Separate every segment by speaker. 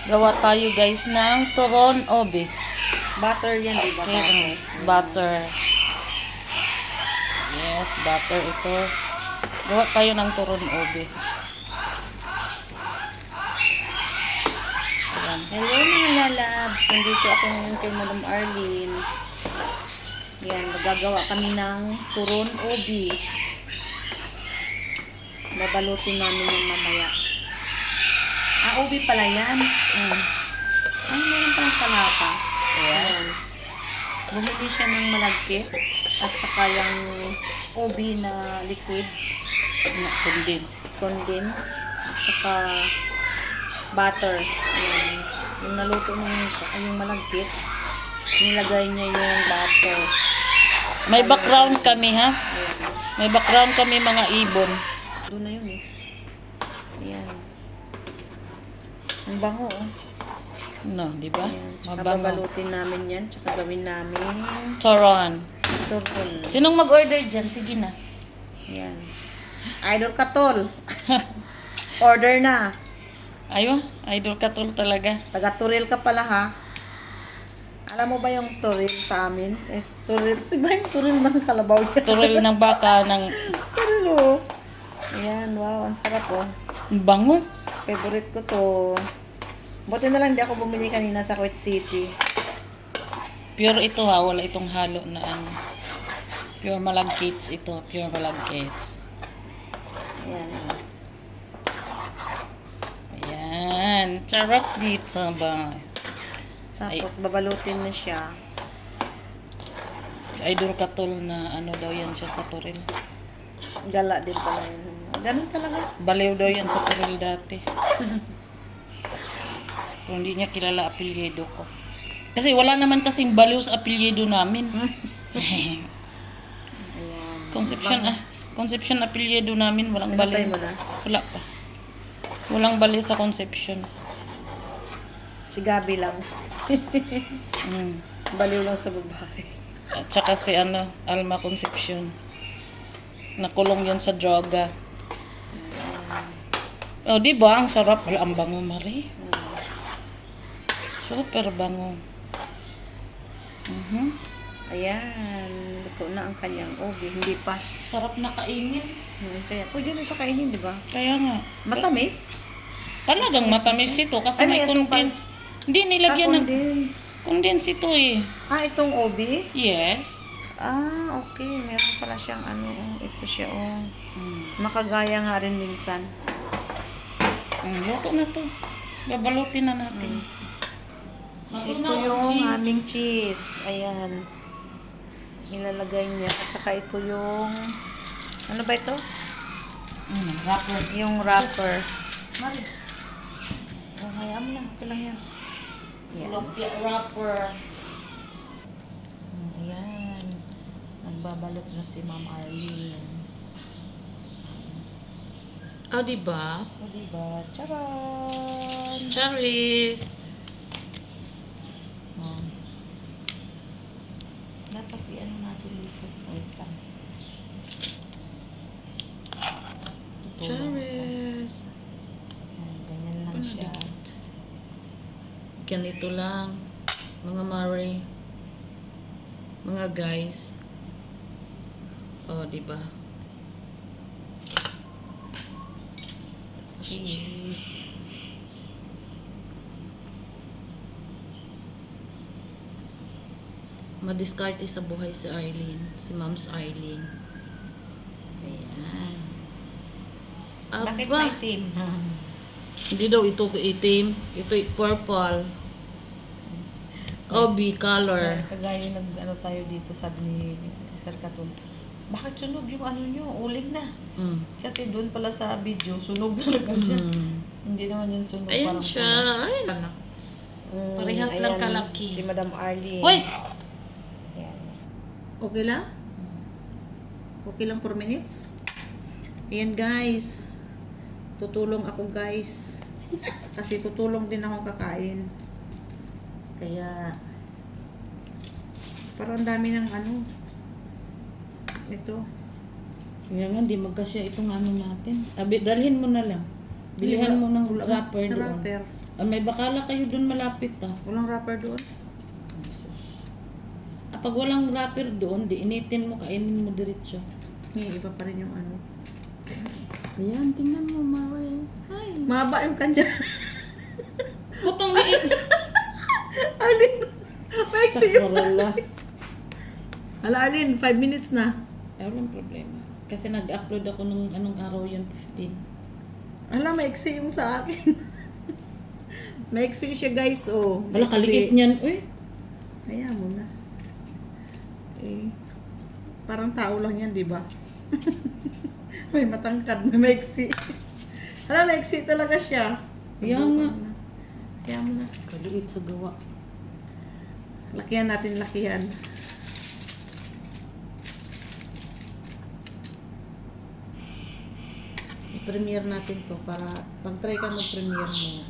Speaker 1: Gawa tayo guys ng turon obi.
Speaker 2: Butter yan, di ba?
Speaker 1: Butter. Yes, butter ito. Gawa tayo ng turon obi. Ayan.
Speaker 2: Hello mga lalabs. Nandito ako ngayon kay Madam Arlene. Yan, magagawa kami ng turon obi. Babalutin namin yung mamaya. Ubi pala yan. Meron pang salata. Ayan. Bumili siya ng malagkit at saka yung ubi na liquid. Condense. At saka butter. Ayan. Yung naluto yung malagkit, nilagay niya yung butter.
Speaker 1: May background kami ha.
Speaker 2: Ayan.
Speaker 1: May background kami mga ibon.
Speaker 2: Doon na yun eh. Ayan. Ang bango oh.
Speaker 1: No, di ba?
Speaker 2: Ayan. Tsaka
Speaker 1: Mabango.
Speaker 2: babalutin namin yan. Tsaka gawin namin
Speaker 1: Turon.
Speaker 2: turon.
Speaker 1: Sinong mag-order dyan? Sige na.
Speaker 2: Ayan. Idol Katol. Order na.
Speaker 1: Ayo, idol ka tol talaga.
Speaker 2: Taga-turil ka pala ha. Alam mo ba yung turil sa amin? Is turil. Diba yung turil man kalabaw yan?
Speaker 1: Turil ng baka ng
Speaker 2: Turil oh. Ayan, wow. Ang sarap oh.
Speaker 1: bango.
Speaker 2: Favorite ko to. Buti na lang di ako bumili kanina sa Kuwait City.
Speaker 1: Pure ito ha, wala itong halo na ano. Pure malagkits ito, pure malagkits.
Speaker 2: Ayan.
Speaker 1: Ayan, charap dito ba?
Speaker 2: Tapos babalutin na siya.
Speaker 1: Idol katol na ano daw yan siya sa turil.
Speaker 2: Gala din pala yun. Ganun talaga.
Speaker 1: Baliw daw yan sa turil dati. Kung hindi niya kilala apelyido ko. Kasi wala naman kasing baliw sa apelyido namin.
Speaker 2: Ayan.
Speaker 1: Conception apelyido namin, walang
Speaker 2: Pinatay
Speaker 1: baliw.
Speaker 2: mo na.
Speaker 1: Wala pa. Walang baliw sa Conception.
Speaker 2: Si Gabi lang.
Speaker 1: Mm.
Speaker 2: Baliw lang sa babae.
Speaker 1: At saka si ano, Alma Concepcion. Nakulong yun sa droga. Oh, di ba? Ang sarap. Wala, ang bango, Marie. Super bango.
Speaker 2: Ayan. Luto na ang kanyang ubi. Hindi pa.
Speaker 1: Sarap na kainin.
Speaker 2: Kaya, pwede na siya kainin, di ba?
Speaker 1: Kaya nga.
Speaker 2: Matamis?
Speaker 1: Talagang matamis ito kasi
Speaker 2: Ay,
Speaker 1: may
Speaker 2: may asukal.
Speaker 1: condense. Hindi, nilagyan ng
Speaker 2: Condense.
Speaker 1: condense ito eh.
Speaker 2: Itong ubi?
Speaker 1: Yes.
Speaker 2: Okay. Meron pala siyang ano. Ito siya, oh.
Speaker 1: Mm.
Speaker 2: Makagaya nga rin minsan.
Speaker 1: Luto na to. Babalutin na natin.
Speaker 2: Ito yung aming cheese. Ayan. Ilalagay niya. At saka ito yung... Ano ba ito?
Speaker 1: Wrapper.
Speaker 2: Yung wrapper.
Speaker 1: Mari.
Speaker 2: Hayaan mo na. Okay lang yan. Ayan.
Speaker 1: Lumpia wrapper.
Speaker 2: Ayan. Nagbabalot na si Ma'am Arlene.
Speaker 1: Oh, diba?
Speaker 2: O, diba? Charan!
Speaker 1: Cherries.
Speaker 2: Oh. Dapat i-ano natin dito. Wait lang. Tutulong ako.
Speaker 1: Cherries.
Speaker 2: Ganyan lang siya.
Speaker 1: Ganito lang. Mga Mari. Mga guys. Oh, diba?
Speaker 2: Cheese.
Speaker 1: Madiskarte sa buhay si Arlene. Si Mom's Arlene. Ayan.
Speaker 2: Bakit
Speaker 1: Aba.
Speaker 2: may team?
Speaker 1: Hindi daw ito itim. Ito purple. Obi color.
Speaker 2: Kagaya nag-ano tayo dito, sabi ni Sir Katul. Bakit sunog yung ano nyo? Uling na.
Speaker 1: Mm.
Speaker 2: Kasi doon pala sa video, sunog talaga siya. Hindi naman yun sunog.
Speaker 1: Ayan
Speaker 2: parang
Speaker 1: siya. Ay, ano. Parehas lang
Speaker 2: ayan,
Speaker 1: kalaki.
Speaker 2: Si Madam Arlene.
Speaker 1: Hoy!
Speaker 2: Ayan. Okay lang? Okay lang 4 minutes? Ayan guys. Tutulong ako guys. Kasi tutulong din akong kakain. Kaya parang ang dami ng ano. Ito.
Speaker 1: Kaya nga, di magkasya itong ano natin. Dalhin mo na lang. Bilihan mo ng wrapper doon.
Speaker 2: Wrapper.
Speaker 1: Ah, may bakala kayo dun malapit ah.
Speaker 2: Walang wrapper doon?
Speaker 1: Ah, pag walang wrapper doon, di initin mo, kainin mo diretso.
Speaker 2: Hindi, iba pa rin yung ano.
Speaker 1: Ayan, tingnan mo, Mare. Hi.
Speaker 2: Mahaba yung kanya.
Speaker 1: Putang liit.
Speaker 2: Alin? Maiksi yung...
Speaker 1: Sakurala.
Speaker 2: Hala, Alin, 5 minutes na.
Speaker 1: Ay, walang problema. Kasi nag-upload ako nung anong araw yun, 15.
Speaker 2: Hala, maiksi yung sa akin. Maiksi siya, guys, oh.
Speaker 1: Wala,
Speaker 2: Maiksi.
Speaker 1: kaliit niyan. Uy,
Speaker 2: Hayaan mo na. Eh, parang tao lang yan, di ba? May matangkad, may maiksi. Hala, maiksi talaga siya.
Speaker 1: Kaya nga.
Speaker 2: Hayaan mo na.
Speaker 1: Kaliit sa gawa.
Speaker 2: Lakihan natin, lakihan. I-premiere natin to para pag-try ka mag-premiere mo.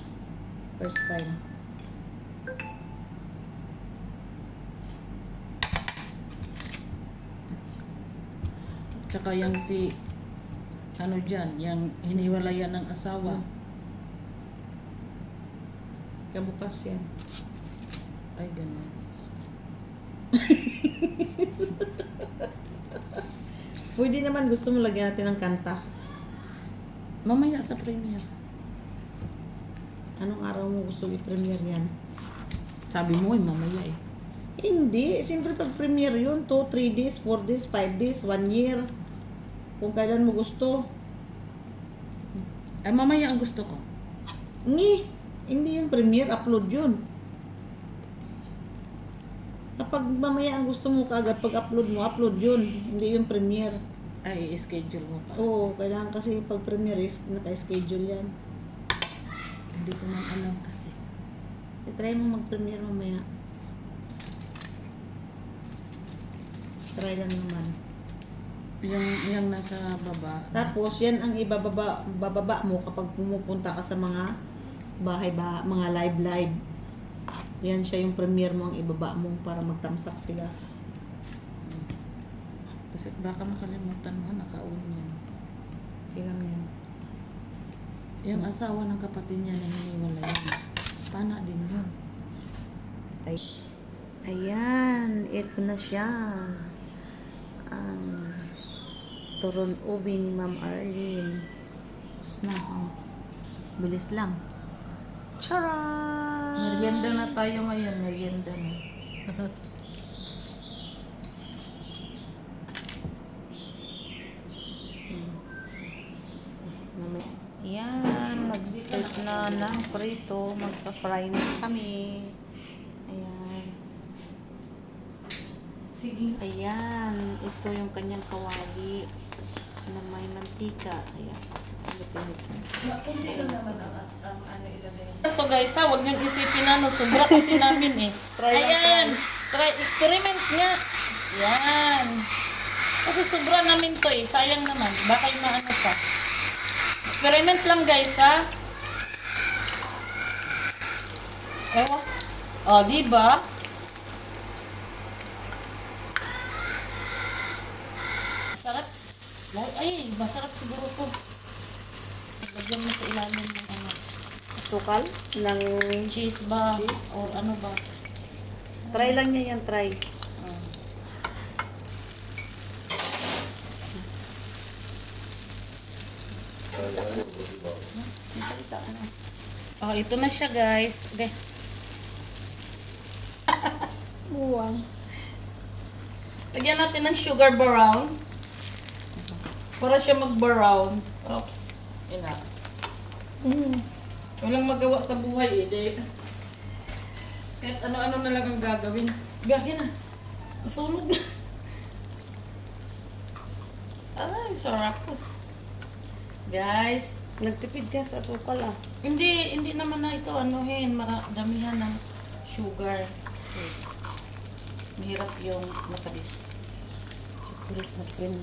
Speaker 2: First time.
Speaker 1: Tsaka yung si, ano dyan, yung hiniwalayan ng asawa.
Speaker 2: Kabukas yan.
Speaker 1: Ay, ganun.
Speaker 2: Pwede naman, gusto mo lagyan natin ng kanta.
Speaker 1: Mamaya sa premiere.
Speaker 2: Anong araw mo gusto i-premiere yan?
Speaker 1: Sabi mo, mamaya eh.
Speaker 2: Hindi. Siyempre pag premiere yun, 2, 3 days, 4 days, 5 days, 1 year. Kung kailan mo gusto.
Speaker 1: Ay, mamaya ang gusto ko.
Speaker 2: Hindi yung premiere, upload yun. Kapag mamaya ang gusto mo kaagad, pag upload mo, upload yun. Hindi yung premiere.
Speaker 1: Ay, i-schedule mo pa.
Speaker 2: Oo, kailangan kasi pag premiere is naka-schedule yan.
Speaker 1: Hindi ko man alam kasi.
Speaker 2: I-try mo mag-premiere mamaya. Try lang naman.
Speaker 1: Yung nasa baba.
Speaker 2: Tapos, yan ang bababa mo kapag pumupunta ka sa mga bahay ba, mga live. Yan siya yung premiere mo ang ibaba mo para magtamsak sila.
Speaker 1: Kasi baka makalimutan mo, naka-on yan.
Speaker 2: Ilang yan.
Speaker 1: Yung asawa ng kapatid niya na hiniwalayan. Pana din yun.
Speaker 2: Ayan, ito na siya. Ang turon ubi ni Ma'am Arlene. Tapos na, oh. Bilis lang. Charan!
Speaker 1: Merienda na tayo ngayon, merienda na.
Speaker 2: Ayan, mag-start na ng prito. Magpa-fry na kami. Ayan.
Speaker 1: Sige.
Speaker 2: Ayan, ito yung kanyang kawali na may mantika. Ayan.
Speaker 1: Kunti lang naman ang ano ilagay. Ito guys ha, huwag niyong isipin ano, sobra kasi namin eh. Ayan, try, experiment nga. Yan. Kasi sobra namin to eh, sayang naman. Baka yung maano pa. Experiment lang guys ha. Ewa. O, diba? Sarap. Ay, masarap siguro to. Lagyan mo sa ilalim ng ano.
Speaker 2: Sukal ng...
Speaker 1: Cheese ba?
Speaker 2: Cheese?
Speaker 1: Or ano ba?
Speaker 2: Try lang niya yan, try.
Speaker 1: Ah. Oh, ito na siya guys. Okay.
Speaker 2: Buwang.
Speaker 1: Lagyan natin ng sugar brown. Para siya mag-brown. Oops. Ina. Walang magawa sa buhay eh. Dahil kahit ano-ano na lang ang gagawin. Gagawin na. Nasunog na. Ay, sarap. Guys,
Speaker 2: Nagtipid ka sa sukal ah.
Speaker 1: hindi naman na ito anuhin, damihan ng sugar. Kasi mahirap yung matalis.
Speaker 2: Chocolate na cream.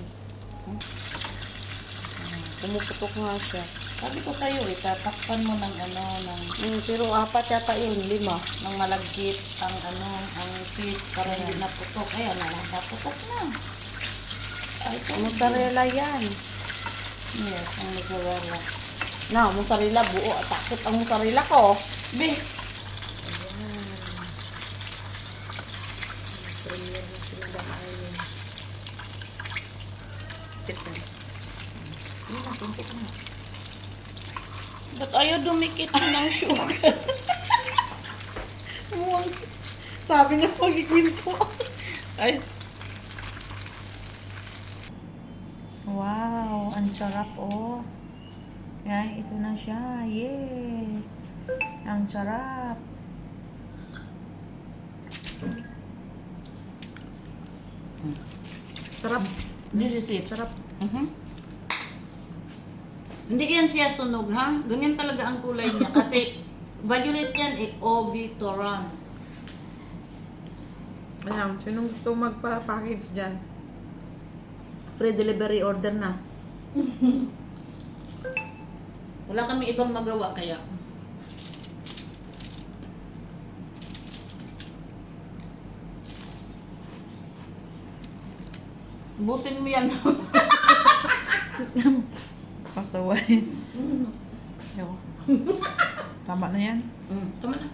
Speaker 2: Pumuputok nga siya.
Speaker 1: Sabi ko sa'yo eh, tatakpan mo ng ano,
Speaker 2: Pero 4 yata yun, 5.
Speaker 1: ng malagkit ang ano, ang cheese para hindi naputok. Ayan na, naputok na. Ay, ito.
Speaker 2: Mozzarella yan.
Speaker 1: Yes, ang mozzarella.
Speaker 2: Na, mozzarella buo. Takot ang mozzarella ko.
Speaker 1: Be,
Speaker 2: Premier na si Madam Arlene. Ito. Ano na, punti ka na.
Speaker 1: ba't ayaw dumikit ng sugar?
Speaker 2: Sabi nga mag-ikwento.
Speaker 1: Ay,
Speaker 2: Wow, ang sarap oh. Yan, ito na siya. Yay! Ang sarap.
Speaker 1: sarap. This is it.
Speaker 2: Sarap.
Speaker 1: Hindi yan siya sunog, ha? Ganyan talaga ang kulay niya. Kasi violet yan, ovitoran.
Speaker 2: Ayan, sinong gusto magpa-package dyan? Free delivery order na.
Speaker 1: Wala kami ibang magawa kaya. Busin mo yan.
Speaker 2: Pasaway. Tama na yan.
Speaker 1: Tama na.